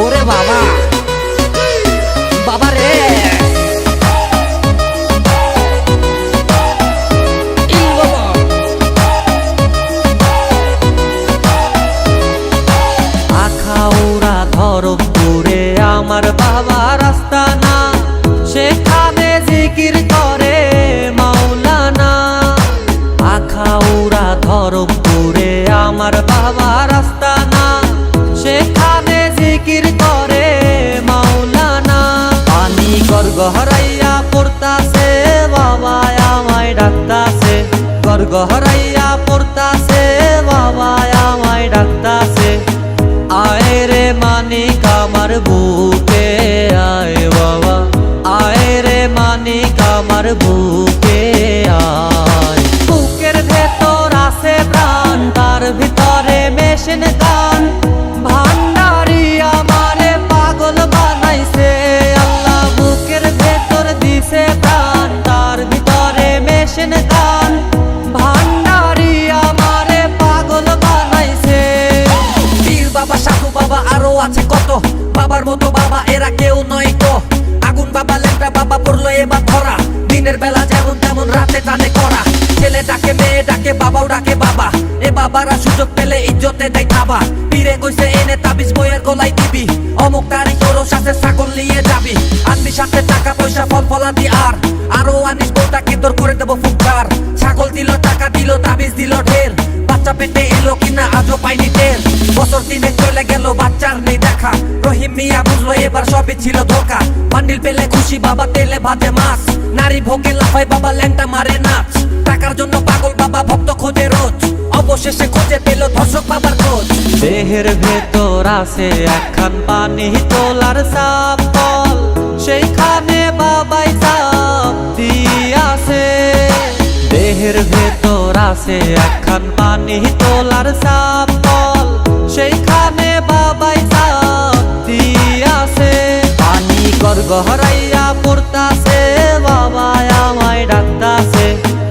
ওরে বাবা বাবা রে আখাউড়া ধরমপুরে আমার বাবা রাস্তা না, সেখানে জিকির করে মাওলানা। আখাউড়া ধরমপুরে আমার বাবা রাস্তা না, সেখানে জিকির করে মাওলানা। পানি গড়গড়াইয়া পড়তাছে বাবা আমায় ডাকতাছে, গড়গড়াইয়া পড়তাছে বাবা আমায় ডাকতাছে। আয় রে মানিক আমার বুকে আয় বাবা, আয় রে মানিক আমার বুকে আয়। বুকের ভেতর আছে প্রাণ, তার ভিতরে মেশিন গান। ভান্ডারি আমারে পাগল বানাইছে আল্লাহ, বুকের ভেতর দিছে প্রাণ, তার ভিতরে মেশিন গান। ভান্ডারি আমারে পাগল বানাইছে। পীর বাবা সাধু বাবা আরো আছে কত, বাবার মতো বাবা এরা কেউ নয় তো। আগুন বাবা ল্যাংটা বাবা পড়লো এবার ধরা, দিনের বেলা যেমন তেমন রাতে টানে করা। ছেলে ডাকে মেয়ে ডাকে বাবাও ডাকে বাবা, এ বাবারা সুযোগ পেলে ইজ্জতে দেয় থাবা। পীরে কইছে এনে তাবিজ বইয়ের গলায় দিবি, অমুক তারিখ তোর সাথে ছাগল নিয়ে যাবি। আনবি সাথে টাকা পয়সা ফল ফলাদি আর আরো আনিস বউটাকে তোর করে দেবো ফুটকার। ছাগল দিল টাকা দিল তাবিজ দিল ঢের, বাচ্চা পেটে এলো কিনা আজও পাইনি টের। বছর দিনে চলে গেল বাচ্চার নেই দেখা, রহিম মিয়া বুঝলো এবার সবই ছিল ধোকা। বান্ডিল পেলে খুশি বাবা তেলে ভাজে মাছ, নারী ভোগে লাফায় বাবা ল্যাংটা মারে নাচ। টাকার জন্য পাগল বাবা ভক্ত খোঁজে রোজ, অবশেষে খোঁজে পেল ধর্ষক বাবার খোঁজ। দেহের ভেতর আছে একখান পানি তোলার সাপ কল, সেইখানে বাবাই সাপ দিয়াছে। দেহের ভেতর আছে একখান পানি তোলার সাপ কল, সেইখানে বাবাই সাপ দিয়াছে। পানি গড়গড়াইয়া পড়তাছে বাবা আমায় ডাকতাছে,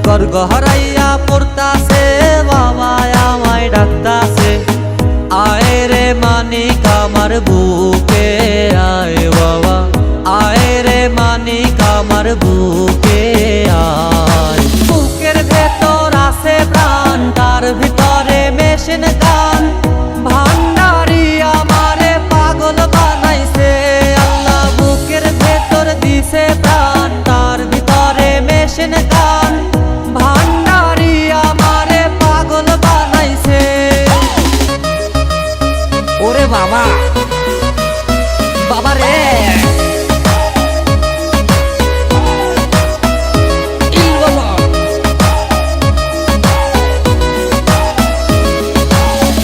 গড়গড়াইয়া পড়তাছে বাবা আমায় ডাকতাছে। আয় রে মানিক আমার বুকে আয় বাবা, আয় রে মানিক আমার বুকে আয়। বুকের ভেতর আছে প্রাণ, তার ভিতরে মেশিন গান। ভান্ডারি আমারে পাগল বানাইছে আল্লাহ, বুকের ভেতর দিছে প্রাণ, তার ভিতরে মেশিন গান। ভান্ডারি আমারে পাগল বানাইছে। ওরে বাবা বাবা রে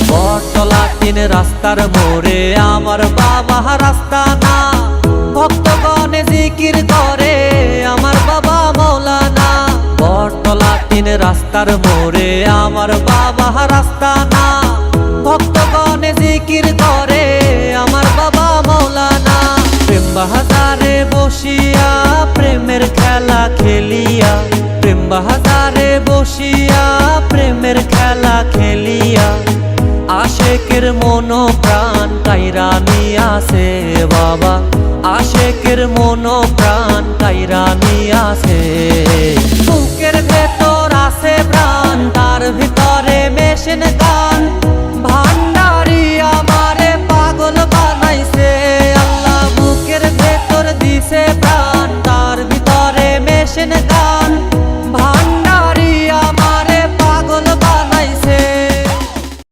বটতলা তিন রাস্তার মোড়ে আমার বাবা রাস্তা না, ভক্তগণে জিকির করে আমার বাবা মৌলানা। বটতলা তিন রাস্তার মোড়ে আমার বাবা রাস্তা না, ভক্তগণে জিকির করে আমার বাবা মৌলানা। প্রেম বাহাজারে বসিয়া প্রেমের খেলা খেলিয়া, প্রেম বাহাজারে বসিয়া প্রেমের খেলা খেলিয়া। আশেকের মন প্রাণ কাইরা নিয়াছে বাবা, আশেকের মন প্রাণ কাইরা নিয়াছে। বুকের ভেতর আছে প্রাণ, তার ভিতরে মেশিন গান। ভান্ডারি আমারে পাগল বানাইছে আল্লাহ, বুকের ভেতর দিছে প্রাণ, তার ভিতরে মেশিন গান।